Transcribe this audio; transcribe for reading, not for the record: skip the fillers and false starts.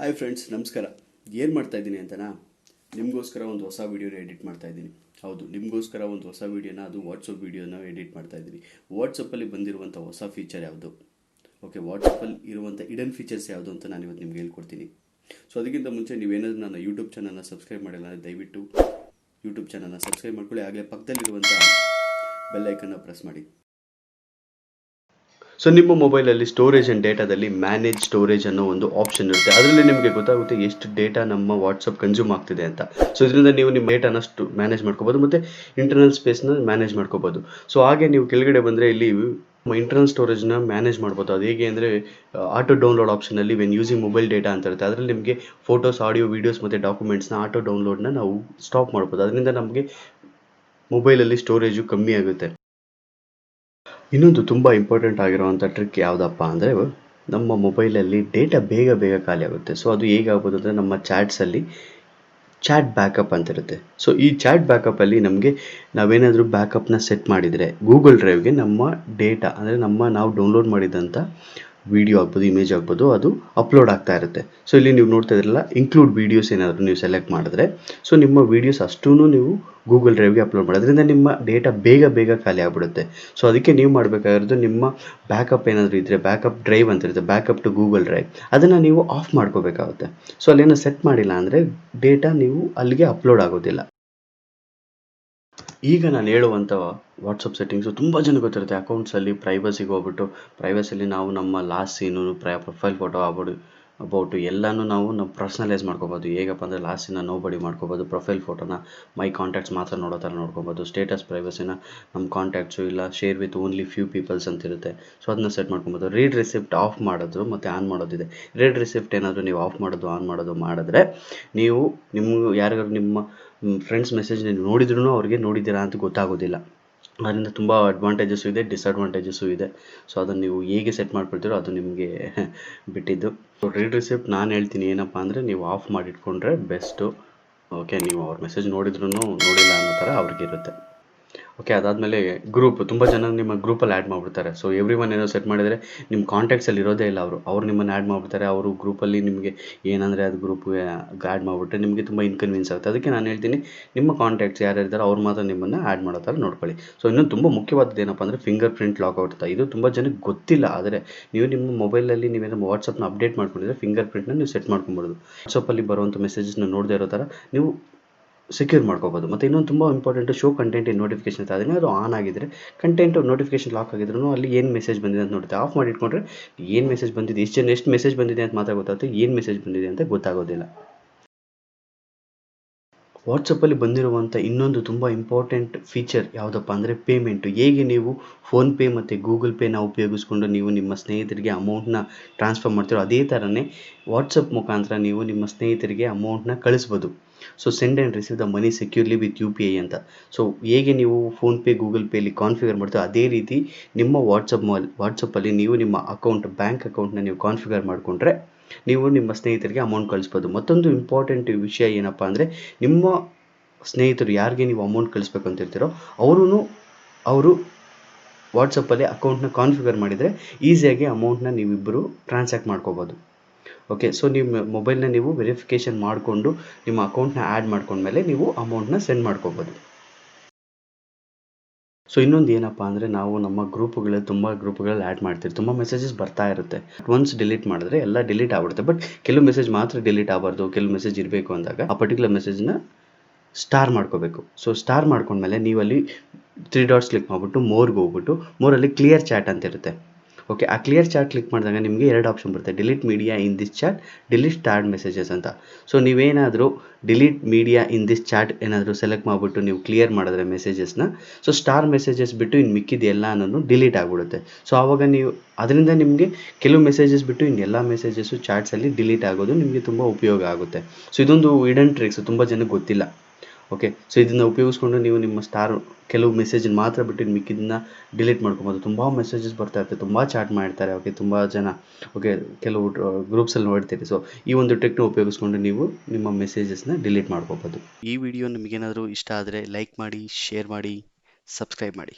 Hi friends, ನಮಸ್ಕಾರ. ಏನು ಮಾಡ್ತಾಯಿದ್ದೀನಿ ಅಂತನಾ, ನಿಮಗೋಸ್ಕರ ಒಂದು ಹೊಸ ವೀಡಿಯೋನ ಎಡಿಟ್ ಮಾಡ್ತಾಯಿದ್ದೀನಿ. ಹೌದು, ನಿಮಗೋಸ್ಕರ ಒಂದು ಹೊಸ ವೀಡಿಯೋನ, ಅದು ವಾಟ್ಸಪ್ ವೀಡಿಯೋನ ಎಡಿಟ್ ಮಾಡ್ತಾಯಿದ್ದೀನಿ. ವಾಟ್ಸಪ್ಪಲ್ಲಿ ಬಂದಿರುವಂಥ ಹೊಸ ಫೀಚರ್ ಯಾವುದು, ಓಕೆ, ವಾಟ್ಸಪ್ಪಲ್ಲಿ ಇರುವಂಥ ಇಡನ್ ಫೀಚರ್ಸ್ ಯಾವುದು ಅಂತ ನಾನು ಇವತ್ತು ನಿಮ್ಗೆ ಹೇಳ್ಕೊಡ್ತೀನಿ. ಸೊ ಅದಕ್ಕಿಂತ ಮುಂಚೆ ನೀವೇನಾದರೂ ನನ್ನ ಯೂಟ್ಯೂಬ್ ಚಾನಲ್ನ ಸಬ್ಸ್ಕ್ರೈಬ್ ಮಾಡಿಲ್ಲ ಅಂದರೆ ದಯವಿಟ್ಟು ಯೂಟ್ಯೂಬ್ ಚಾನಲ್ನ ಸಬ್ಸ್ಕ್ರೈಬ್ ಮಾಡ್ಕೊಳ್ಳಿ. ಹಾಗೆ ಪಕ್ಕದಲ್ಲಿರುವಂಥ ಬೆಲ್ ಐಕನ್ನ ಪ್ರೆಸ್ ಮಾಡಿ. ಸೊ ನಿಮ್ಮ ಮೊಬೈಲಲ್ಲಿ ಸ್ಟೋರೇಜ್ ಆ್ಯಂಡ್ ಡೇಟಾದಲ್ಲಿ ಮ್ಯಾನೇಜ್ ಸ್ಟೋರೇಜ್ ಅನ್ನೋ ಒಂದು ಆಪ್ಷನ್ ಇರುತ್ತೆ. ಅದರಲ್ಲಿ ನಿಮಗೆ ಗೊತ್ತಾಗುತ್ತೆ ಎಷ್ಟು ಡೇಟಾ ನಮ್ಮ ವಾಟ್ಸಪ್ ಕನ್ಸ್ಯೂಮ್ ಆಗ್ತಿದೆ ಅಂತ. ಸೊ ಇದರಿಂದ ನೀವು ನಿಮ್ಮ ಡೇಟಾನ ಮ್ಯಾನೇಜ್ ಮಾಡ್ಕೋಬೋದು ಮತ್ತು ಇಂಟರ್ನಲ್ ಸ್ಪೇಸ್ನ ಮ್ಯಾನೇಜ್ ಮಾಡ್ಕೋಬೋದು. ಸೊ ಹಾಗೆ ನೀವು ಕೆಳಗಡೆ ಬಂದರೆ ಇಲ್ಲಿ ಇಂಟರ್ನಲ್ ಸ್ಟೋರೇಜ್ನ ಮ್ಯಾನೇಜ್ ಮಾಡ್ಬೋದು. ಅದು ಹೇಗೆ ಅಂದರೆ ಆಟೋ ಡೌನ್ಲೋಡ್ ಆಪ್ಷನಲ್ಲಿ ವೆನ್ ಯೂಸಿಂಗ್ ಮೊಬೈಲ್ ಡೇಟಾ ಅಂತ ಇರುತ್ತೆ. ಅದರಲ್ಲಿ ನಿಮಗೆ ಫೋಟೋಸ್, ಆಡಿಯೋ, ವೀಡಿಯೋಸ್ ಮತ್ತು ಡಾಕ್ಯುಮೆಂಟ್ಸ್ನ ಆಟೋ ಡೌನ್ಲೋಡ್ನ ನಾವು ಸ್ಟಾಪ್ ಮಾಡ್ಬೋದು. ಅದರಿಂದ ನಮಗೆ ಮೊಬೈಲಲ್ಲಿ ಸ್ಟೋರೇಜು ಕಮ್ಮಿ ಆಗುತ್ತೆ. ಇನ್ನೊಂದು ತುಂಬ ಇಂಪಾರ್ಟೆಂಟ್ ಆಗಿರುವಂಥ ಟ್ರಿಕ್ ಯಾವುದಪ್ಪ ಅಂದರೆ, ನಮ್ಮ ಮೊಬೈಲಲ್ಲಿ ಡೇಟಾ ಬೇಗ ಖಾಲಿ ಆಗುತ್ತೆ. ಸೊ ಅದು ಹೇಗಾಗ್ಬೋದು ಅಂದರೆ, ನಮ್ಮ ಚಾಟ್ಸಲ್ಲಿ ಚಾಟ್ ಬ್ಯಾಕಪ್ ಅಂತಿರುತ್ತೆ. ಸೊ ಈ ಚಾಟ್ ಬ್ಯಾಕಪ್ಪಲ್ಲಿ ನಮಗೆ ನಾವೇನಾದರೂ ಬ್ಯಾಕಪ್ನ ಸೆಟ್ ಮಾಡಿದರೆ ಗೂಗಲ್ ಡ್ರೈವ್ಗೆ ನಮ್ಮ ಡೇಟಾ ಅಂದರೆ ನಾವು ಡೌನ್ಲೋಡ್ ಮಾಡಿದಂಥ ವಿಡಿಯೋ ಆಗ್ಬೋದು, ಇಮೇಜ್ ಆಗ್ಬೋದು, ಅದು ಅಪ್ಲೋಡ್ ಆಗ್ತಾ ಇರುತ್ತೆ. ಸೊ ಇಲ್ಲಿ ನೀವು ನೋಡ್ತಾ ಇದ್ರಲ್ಲ, ಇನ್ಕ್ಲೂಡ್ ವೀಡಿಯೋಸ್ ಏನಾದರೂ ನೀವು ಸೆಲೆಕ್ಟ್ ಮಾಡಿದ್ರೆ, ಸೊ ನಿಮ್ಮ ವೀಡಿಯೋಸ್ ಅಷ್ಟೂ ನೀವು ಗೂಗಲ್ ಡ್ರೈವ್ಗೆ ಅಪ್ಲೋಡ್ ಮಾಡಿ. ಅದರಿಂದ ನಿಮ್ಮ ಡೇಟಾ ಬೇಗ ಖಾಲಿ ಆಗಿಬಿಡುತ್ತೆ. ಸೊ ಅದಕ್ಕೆ ನೀವು ಮಾಡಬೇಕಾಗಿರೋದು, ನಿಮ್ಮ ಬ್ಯಾಕಪ್ ಏನಾದರೂ ಇದ್ದರೆ, ಬ್ಯಾಕಪ್ ಡ್ರೈವ್ ಅಂತ ಇರುತ್ತೆ, ಬ್ಯಾಕಪ್ ಟು ಗೂಗಲ್ ಡ್ರೈವ್, ಅದನ್ನು ನೀವು ಆಫ್ ಮಾಡ್ಕೋಬೇಕಾಗುತ್ತೆ. ಸೊ ಅಲ್ಲೇನೋ ಸೆಟ್ ಮಾಡಿಲ್ಲ ಅಂದರೆ ಡೇಟಾ ನೀವು ಅಲ್ಲಿಗೆ ಅಪ್ಲೋಡ್ ಆಗೋದಿಲ್ಲ. ಈಗ ನಾನು ಹೇಳುವಂಥ ವಾಟ್ಸಪ್ ಸೆಟ್ಟಿಂಗ್ಸು ತುಂಬ ಜನ ಗೊತ್ತಿರುತ್ತೆ. ಅಕೌಂಟ್ಸಲ್ಲಿ ಪ್ರೈವಸಿಗೆ ಹೋಗ್ಬಿಟ್ಟು, ಪ್ರೈವಸಿಲಿ ನಾವು ನಮ್ಮ last scene, profile photo about ಎಲ್ಲನೂ ನಾವು ಪರ್ಸ್ನಲೈಸ್ ಮಾಡ್ಕೋಬೋದು. ಹೇಗಪ್ಪ ಅಂದರೆ, ಲಾಸ್ಟ್ ಸೀನ ನೋಬಡಿ ಮಾಡ್ಕೋಬೋದು, ಪ್ರೊಫೈಲ್ ಫೋಟೋನ ಮೈ ಕಾಂಟ್ಯಾಕ್ಟ್ಸ್ ಮಾತ್ರ ನೋಡೋ ಥರ ನೋಡ್ಕೋಬೋದು, ಸ್ಟೇಟಸ್ ಪ್ರೈವಸಿನ ನಮ್ಮ ಕಾಂಟ್ಯಾಕ್ಟ್ಸು ಇಲ್ಲ share with only few peoples ಅಂತಿರುತ್ತೆ. ಸೊ ಅದನ್ನ ಸೆಟ್ ಮಾಡ್ಕೊಬೋದು. ರೀಡ್ ರಿಸಿಪ್ಟ್ ಆಫ್ ಮಾಡೋದು ಮತ್ತು ಆನ್ ಮಾಡೋದಿದೆ. ರೀಡ್ ರಿಸಿಪ್ಟ್ ಏನಾದರೂ ನೀವು ಆಫ್ ಮಾಡೋದು ಆನ್ ಮಾಡೋದು ಮಾಡಿದ್ರೆ, ನೀವು ಯಾರಿಗಾದ್ರು ನಿಮ್ಮ ಫ್ರೆಂಡ್ಸ್ ಮೆಸೇಜ್ ನೀವು ನೋಡಿದ್ರೂ ಅವ್ರಿಗೆ ನೋಡಿದ್ದೀರಾ ಅಂತ ಗೊತ್ತಾಗೋದಿಲ್ಲ. ಅದರಿಂದ ತುಂಬ ಅಡ್ವಾಂಟೇಜಸ್ಸು ಇದೆ, ಡಿಸ್ಅಡ್ವಾಂಟೇಜಸ್ಸು ಇದೆ. ಸೊ ಅದನ್ನು ನೀವು ಹೇಗೆ ಸೆಟ್ ಮಾಡ್ಕೊಳ್ತೀರೋ ಅದು ನಿಮಗೆ ಬಿಟ್ಟಿದ್ದು. ಸೊ ರೀಡ್ ರಿಸಿಪ್ಟ್ ನಾನು ಹೇಳ್ತೀನಿ ಏನಪ್ಪ ಅಂದರೆ, ನೀವು ಆಫ್ ಮಾಡಿಟ್ಕೊಂಡ್ರೆ ಬೆಸ್ಟು. ಓಕೆ, ನೀವು ಅವ್ರ ಮೆಸೇಜ್ ನೋಡಿದ್ರೂ ನೋಡಿಲ್ಲ ಅನ್ನೋ ಥರ ಅವ್ರಿಗಿರುತ್ತೆ. ಓಕೆ, ಅದಾದಮೇಲೆ ಗ್ರೂಪ್, ತುಂಬ ಜನ ನಿಮ್ಮ ಗ್ರೂಪಲ್ಲಿ ಆ್ಯಡ್ ಮಾಡಿಬಿಡ್ತಾರೆ. ಸೊ ಎವ್ರಿ ಒನ್ ಏನೋ ಸೆಟ್ ಮಾಡಿದರೆ ನಿಮ್ಮ ಕಾಂಟ್ಯಾಕ್ಟ್ಸಲ್ಲಿ ಇರೋದೇ ಇಲ್ಲ ಅವ್ರು ನಿಮ್ಮನ್ನು ಆ್ಯಡ್ ಮಾಡಿಬಿಡ್ತಾರೆ. ಅವರು ಗ್ರೂಪಲ್ಲಿ ನಿಮಗೆ ಏನಂದರೆ ಅದು ಗ್ರೂಪ್ಗೆ ಆ್ಯಡ್ ಮಾಡಿಬಿಟ್ರೆ ನಿಮಗೆ ತುಂಬ ಇನ್ಕನ್ವೀನಿಯನ್ಸ್ ಆಗುತ್ತೆ. ಅದಕ್ಕೆ ನಾನು ಹೇಳ್ತೀನಿ, ನಿಮ್ಮ ಕಾಂಟ್ಯಾಕ್ಟ್ಸ್ ಯಾರ್ಯಾರಿದ್ದಾರೋ ಅವ್ರು ಮಾತ್ರ ನಿಮ್ಮನ್ನು ಆ್ಯಡ್ ಮಾಡೋ ಥರ ನೋಡ್ಕೊಳ್ಳಿ. ಸೊ ಇನ್ನೊಂದು ತುಂಬ ಮುಖ್ಯವಾದದ್ದು ಏನಪ್ಪ ಅಂದರೆ, ಫಿಂಗರ್ ಪ್ರಿಂಟ್ ಲಾಕ್ಔಟ್ ಅಂತ. ಇದು ತುಂಬ ಜನಕ್ಕೆ ಗೊತ್ತಿಲ್ಲ. ಆದರೆ ನೀವು ನಿಮ್ಮ ಮೊಬೈಲಲ್ಲಿ ನೀವೇನೋ ವಾಟ್ಸಪ್ನ ಅಪ್ಡೇಟ್ ಮಾಡ್ಕೊಂಡಿದ್ರೆ ಫಿಂಗರ್ ಪ್ರಿಂಟ್ನ ನೀವು ಸೆಟ್ ಮಾಡ್ಕೊಬೋದು. ವಾಟ್ಸಪ್ಪಲ್ಲಿ ಬರುವಂಥ ಮೆಸೇಜಸ್ನ ನೋಡದೇ ಇರೋ ಥರ ನೀವು ಸೆಕ್ಯೂರ್ ಮಾಡ್ಕೋಬೋದು. ಮತ್ತು ಇನ್ನೊಂದು ತುಂಬ important, show content in notification ಅಂತ. ಅದೇನಾದರೂ ಆನ್ ಆಗಿದ್ದರೆ, ಕಂಟೆಂಟು ನೋಟಿಫಿಕೇಶನ್ ಲಾಕ್ ಆಗಿದ್ರೂ ಅಲ್ಲಿ ಏನು ಮೆಸೇಜ್ ಬಂದಿದೆ ಅಂತ ನೋಡುತ್ತೆ. ಆಫ್ ಮಾಡಿ ಇಟ್ಕೊಂಡ್ರೆ ಏನು ಮೆಸೇಜ್ ಬಂದಿದೆ, ಎಷ್ಟು ಮೆಸೇಜ್ ಬಂದಿದೆ ಅಂತ ಮಾತ್ರ ಗೊತ್ತಾಗುತ್ತೆ, ಏನು ಮೆಸೇಜ್ ಬಂದಿದೆ ಅಂತ ಗೊತ್ತಾಗೋದಿಲ್ಲ. ವಾಟ್ಸಪ್ಪಲ್ಲಿ ಬಂದಿರುವಂಥ ಇನ್ನೊಂದು ತುಂಬ ಇಂಪಾರ್ಟೆಂಟ್ ಫೀಚರ್ ಯಾವುದಪ್ಪ ಅಂದರೆ, ಪೇಮೆಂಟು. ಹೇಗೆ ನೀವು ಫೋನ್ಪೇ ಮತ್ತು ಗೂಗಲ್ ಪೇನ ಉಪಯೋಗಿಸ್ಕೊಂಡು ನೀವು ನಿಮ್ಮ ಸ್ನೇಹಿತರಿಗೆ ಅಮೌಂಟ್ನ ಟ್ರಾನ್ಸ್ಫರ್ ಮಾಡ್ತೀರೋ, ಅದೇ ಥರನೇ ವಾಟ್ಸಪ್ ಮುಖಾಂತರ ನೀವು ನಿಮ್ಮ ಸ್ನೇಹಿತರಿಗೆ ಅಮೌಂಟ್ನ ಕಳಿಸ್ಬೋದು. So send and receive the money securely with UPI ಅಂತ. ಸೊ ಹೇಗೆ ನೀವು ಫೋನ್ಪೇ, ಗೂಗಲ್ ಪೇಲಿ ಕಾನ್ಫಿಗರ್ ಮಾಡ್ತೀರೋ, ಅದೇ ರೀತಿ ನಿಮ್ಮ ವಾಟ್ಸಪ್ಪಲ್ಲಿ ನೀವು ನಿಮ್ಮ ಬ್ಯಾಂಕ್ ಅಕೌಂಟ್ನ ನೀವು ಕಾನ್ಫಿಗರ್ ಮಾಡಿಕೊಂಡ್ರೆ ನೀವು ನಿಮ್ಮ ಸ್ನೇಹಿತರಿಗೆ ಅಮೌಂಟ್ ಕಳಿಸ್ಬೋದು. ಮತ್ತೊಂದು ಇಂಪಾರ್ಟೆಂಟ್ ವಿಷಯ ಏನಪ್ಪ ಅಂದರೆ, ನಿಮ್ಮ ಸ್ನೇಹಿತರು ಯಾರಿಗೆ ನೀವು ಅಮೌಂಟ್ ಕಳಿಸ್ಬೇಕು ಅಂತಿರ್ತೀರೋ ಅವರು ವಾಟ್ಸಪ್ಪಲ್ಲಿ ಅಕೌಂಟ್ನ ಕಾನ್ಫಿಗರ್ ಮಾಡಿದರೆ ಈಸಿಯಾಗಿ ಅಮೌಂಟ್ನ ನೀವಿಬ್ಬರು ಟ್ರಾನ್ಸಾಕ್ಟ್ ಮಾಡ್ಕೋಬೋದು. ಓಕೆ, ಸೊ ನಿಮ್ಮ ಮೊಬೈಲ್ನ ನೀವು ವೆರಿಫಿಕೇಷನ್ ಮಾಡಿಕೊಂಡು ನಿಮ್ಮ ಅಕೌಂಟ್ನ ಆ್ಯಡ್ ಮಾಡ್ಕೊಂಡ್ಮೇಲೆ ನೀವು ಅಮೌಂಟ್ನ ಸೆಂಡ್ ಮಾಡ್ಕೋಬೋದು. ಸೊ ಇನ್ನೊಂದು ಏನಪ್ಪ ಅಂದರೆ, ನಾವು ನಮ್ಮ ತುಂಬ ಗ್ರೂಪ್ಗಳಲ್ಲಿ ಆ್ಯಡ್ ಮಾಡ್ತೀವಿ. ತುಂಬ ಮೆಸೇಜಸ್ ಬರ್ತಾ ಇರುತ್ತೆ. ಒನ್ಸ್ ಡಿಲೀಟ್ ಮಾಡಿದ್ರೆ ಎಲ್ಲ ಡಿಲೀಟ್ ಆಗ್ಬಿಡುತ್ತೆ. ಬಟ್ ಕೆಲವು ಮೆಸೇಜ್ ಮಾತ್ರ ಡಿಲೀಟ್ ಆಗಬಾರ್ದು. ಕೆಲವು ಮೆಸೇಜ್ ಇರಬೇಕು ಅಂದಾಗ ಆ ಪರ್ಟಿಕ್ಯುಲರ್ ಮೆಸೇಜ್ನ ಸ್ಟಾರ್ ಮಾಡ್ಕೋಬೇಕು. ಸೊ ಸ್ಟಾರ್ ಮಾಡ್ಕೊಂಡ್ಮೇಲೆ ನೀವು ಅಲ್ಲಿ 3 ಡಾಟ್ಸ್ ಕ್ಲಿಕ್ ಮಾಡಿಬಿಟ್ಟು ಮೋರ್ಗೆ ಹೋಗ್ಬಿಟ್ಟು, ಮೋರಲ್ಲಿ ಕ್ಲಿಯರ್ ಚಾಟ್ ಅಂತ ಇರುತ್ತೆ. ಓಕೆ, ಆ ಕ್ಲಿಯರ್ ಚಾಟ್ ಕ್ಲಿಕ್ ಮಾಡಿದಾಗ ನಿಮಗೆ 2 ಆಪ್ಷನ್ ಬರುತ್ತೆ, delete media in this chat, delete starred messages ಅಂತ. ಸೊ ನೀವೇನಾದರೂ delete media in this chat ಏನಾದರೂ ಸೆಲೆಕ್ಟ್ ಮಾಡಿಬಿಟ್ಟು ನೀವು ಕ್ಲಿಯರ್ ಮಾಡಿದ್ರೆ ಮೆಸೇಜಸ್ನ, ಸೊ ಸ್ಟಾರ್ ಮೆಸೇಜಸ್ ಬಿಟ್ಟು ಇನ್ನು ಮಿಕ್ಕಿದ ಎಲ್ಲನೂ ಡಿಲೀಟ್ ಆಗಿಬಿಡುತ್ತೆ. ಸೊ ಆವಾಗ ನೀವು ಅದರಿಂದ ನಿಮಗೆ ಕೆಲವು ಮೆಸೇಜಸ್ ಬಿಟ್ಟು ಇನ್ನೆಲ್ಲ ಮೆಸೇಜಸ್ಸು ಚಾಟ್ಸಲ್ಲಿ ಡಿಲೀಟ್ ಆಗೋದು ನಿಮಗೆ ತುಂಬ ಉಪಯೋಗ ಆಗುತ್ತೆ. ಸೊ ಇದೊಂದು ಹಿಡನ್ ಟ್ರಿಕ್ಸ್, ತುಂಬ ಜನಕ್ಕೆ ಗೊತ್ತಿಲ್ಲ. ಓಕೆ, ಸೊ ಇದನ್ನು ಉಪಯೋಗಿಸ್ಕೊಂಡು ನೀವು ನಿಮ್ಮ ಕೆಲವು ಮೆಸೇಜನ್ನು ಮಾತ್ರ ಬಿಟ್ಟು ಮಿಕ್ಕಿದ್ದನ್ನ ಡಿಲೀಟ್ ಮಾಡ್ಕೊಬೋದು. ತುಂಬ ಮೆಸೇಜಸ್ ಬರ್ತಾ ಇರ್ತದೆ, ತುಂಬ ಚಾಟ್ ಮಾಡ್ತಾರೆ. ಓಕೆ, ತುಂಬ ಜನ ಕೆಲವು ಗ್ರೂಪ್ಸಲ್ಲಿ ನೋಡ್ತೀರಿ. ಸೊ ಈ ಒಂದು ಟ್ರಿಕ್ನ ಉಪಯೋಗಿಸ್ಕೊಂಡು ನೀವು ನಿಮ್ಮ ಮೆಸೇಜಸ್ನ ಡಿಲೀಟ್ ಮಾಡ್ಕೋಬೋದು. ಈ ವಿಡಿಯೋ ನಿಮಗೇನಾದರೂ ಇಷ್ಟ ಆದರೆ ಲೈಕ್ ಮಾಡಿ, ಶೇರ್ ಮಾಡಿ, ಸಬ್ಸ್ಕ್ರೈಬ್ ಮಾಡಿ.